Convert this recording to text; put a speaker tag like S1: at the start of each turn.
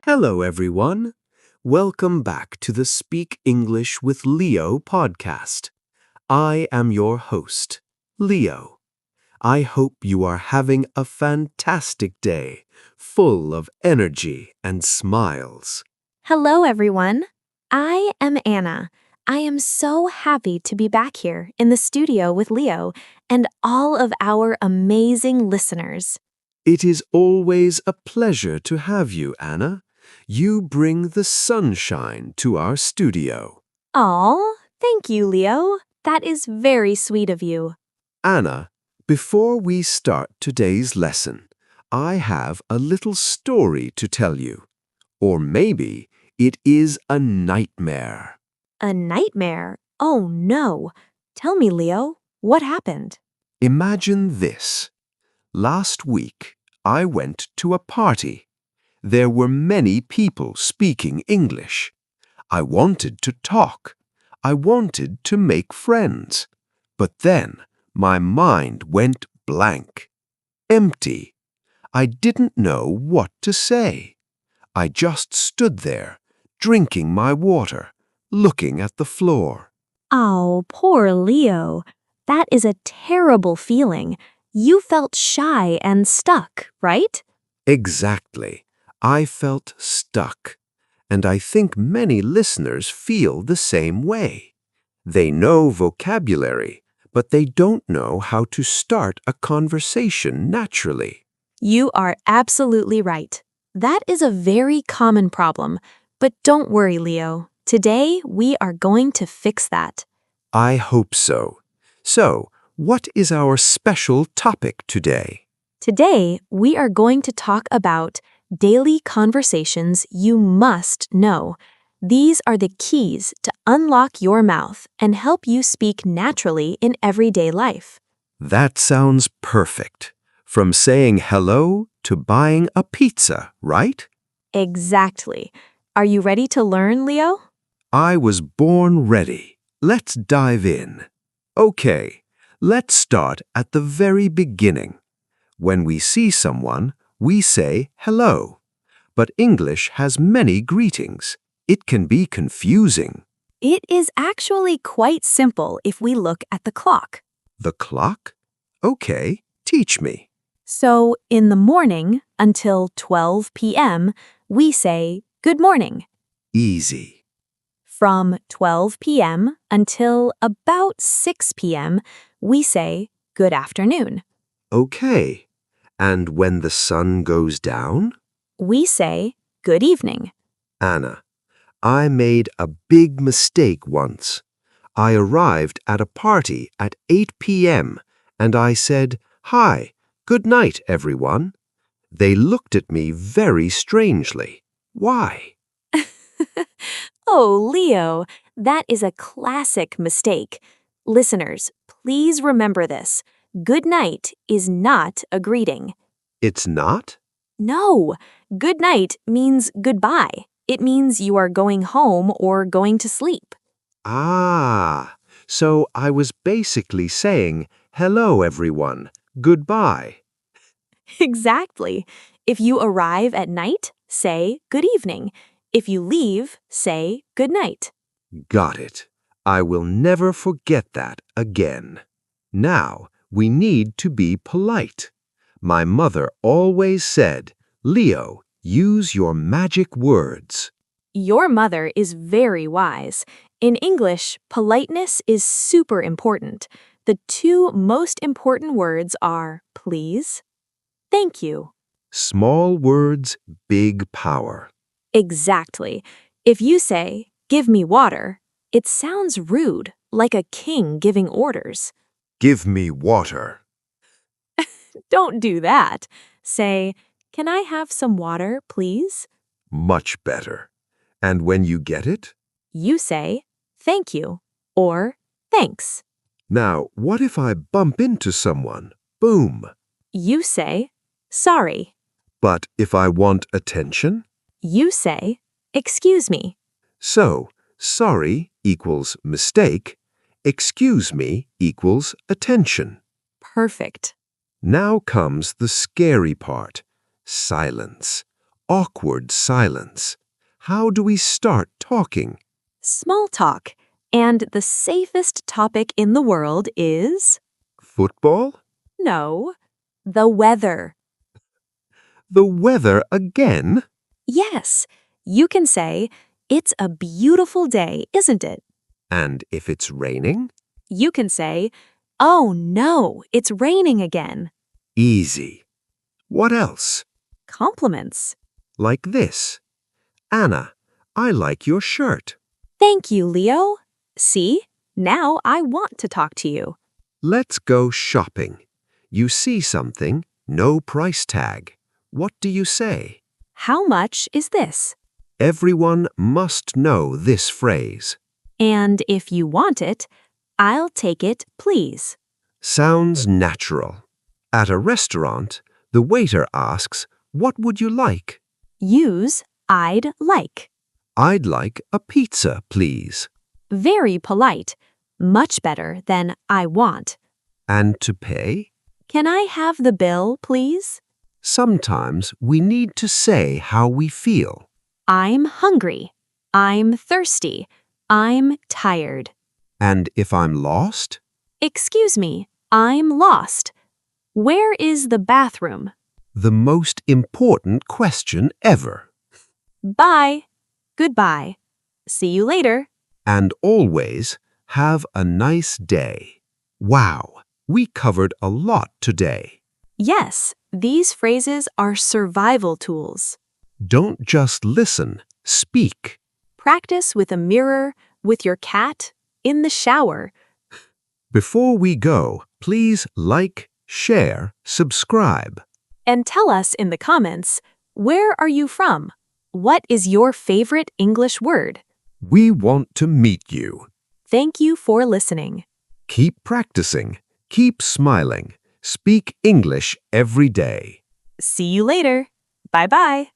S1: Hello, everyone. Welcome back to the Speak English with Leo podcast. I am your host, Leo. I hope you are having a fantastic day, full of energy and smiles.
S2: Hello, everyone. I am Anna. I am so happy to be back here in the studio with Leo and all of our amazing listeners.
S1: It is always a pleasure to have you, Anna. You bring the sunshine to our studio.
S2: Aw, thank you, Leo. That is very sweet of you.
S1: Anna, before we start today's lesson, I have a little story to tell you. Or maybe it is a nightmare.
S2: A nightmare? Oh, no. Tell me, Leo, what happened?
S1: Imagine this. Last week, I went to a party. There were many people speaking English. I wanted to talk. I wanted to make friends. But then my mind went blank. Empty. I didn't know what to say. I just stood there, drinking my water, looking at the floor.
S2: Oh, poor Leo. That is a terrible feeling. You felt shy and stuck, right?
S1: Exactly. I felt stuck. And I think many listeners feel the same way. They know vocabulary, but they don't know how to start a conversation naturally.
S2: You are absolutely right. That is a very common problem. But don't worry, Leo. Today, we are going to fix that.
S1: I hope so. So, what is our special topic today?
S2: Today, we are going to talk about daily conversations you must know. These are the keys to unlock your mouth and help you speak naturally in everyday life.
S1: That sounds perfect. From saying hello to buying a pizza, right?
S2: Exactly. Are you ready to learn, Leo?
S1: I was born ready. Let's dive in. Okay, let's start at the very beginning. When we see someone, we say hello. But English has many greetings. It can be confusing.
S2: It is actually quite simple if we look at the clock.
S1: The clock? Okay, teach me.
S2: So, in the morning, until 12 p.m., we say good morning.
S1: Easy.
S2: From 12 p.m. until about 6 p.m., we say good afternoon.
S1: Okay. And when the sun goes down?
S2: We say good evening.
S1: Anna, I made a big mistake once. I arrived at a party at 8 p.m. and I said, "Hi, good night, everyone." They looked at me very strangely. Why?
S2: Oh, Leo, that is a classic mistake. Listeners, please remember this. Good night is not a greeting.
S1: It's not?
S2: No, good night means goodbye. It means you are going home or going to sleep.
S1: Ah, so I was basically saying, hello, everyone, goodbye.
S2: Exactly. If you arrive at night, say good evening. If you leave, say good night.
S1: Got it. I will never forget that again. Now, we need to be polite. My mother always said, Leo, use your magic words.
S2: Your mother is very wise. In English, politeness is super important. The two most important words are please, thank you.
S1: Small words, big power.
S2: Exactly. If you say, give me water, it sounds rude, like a king giving orders.
S1: Give me water.
S2: Don't do that. Say, can I have some water, please?
S1: Much better. And when you get it?
S2: You say, thank you, or thanks.
S1: Now, what if I bump into someone? Boom.
S2: You say, sorry.
S1: But if I want attention?
S2: You say, excuse me.
S1: So, sorry equals mistake, excuse me equals attention.
S2: Perfect.
S1: Now comes the scary part. Silence. Awkward silence. How do we start talking?
S2: Small talk. And the safest topic in the world is?
S1: Football?
S2: No, the weather.
S1: The weather again?
S2: Yes, you can say, "It's a beautiful day, isn't it?"
S1: And if it's raining?
S2: You can say, "Oh no, it's raining again."
S1: Easy. What else?
S2: Compliments.
S1: Like this. Anna, I like your shirt.
S2: Thank you, Leo. See, now I want to talk to you.
S1: Let's go shopping. You see something, no price tag. What do you say?
S2: How much is this?
S1: Everyone must know this phrase.
S2: And if you want it, I'll take it, please.
S1: Sounds natural. At a restaurant, the waiter asks, "What would you like?"
S2: Use I'd like.
S1: I'd like a pizza, please.
S2: Very polite. Much better than I want.
S1: And to pay?
S2: Can I have the bill, please?
S1: Sometimes we need to say how we feel.
S2: I'm hungry. I'm thirsty. I'm tired.
S1: And if I'm lost?
S2: Excuse me, I'm lost. Where is the bathroom?
S1: The most important question ever.
S2: Bye. Goodbye. See you later.
S1: And always, have a nice day. Wow, we covered a lot today.
S2: Yes, these phrases are survival tools.
S1: Don't just listen, speak.
S2: Practice with a mirror, with your cat, in the shower.
S1: Before we go, please like, share, subscribe.
S2: And tell us in the comments, where are you from? What is your favorite English word?
S1: We want to meet you.
S2: Thank you for listening.
S1: Keep practicing, keep smiling, speak English every day.
S2: See you later. Bye-bye.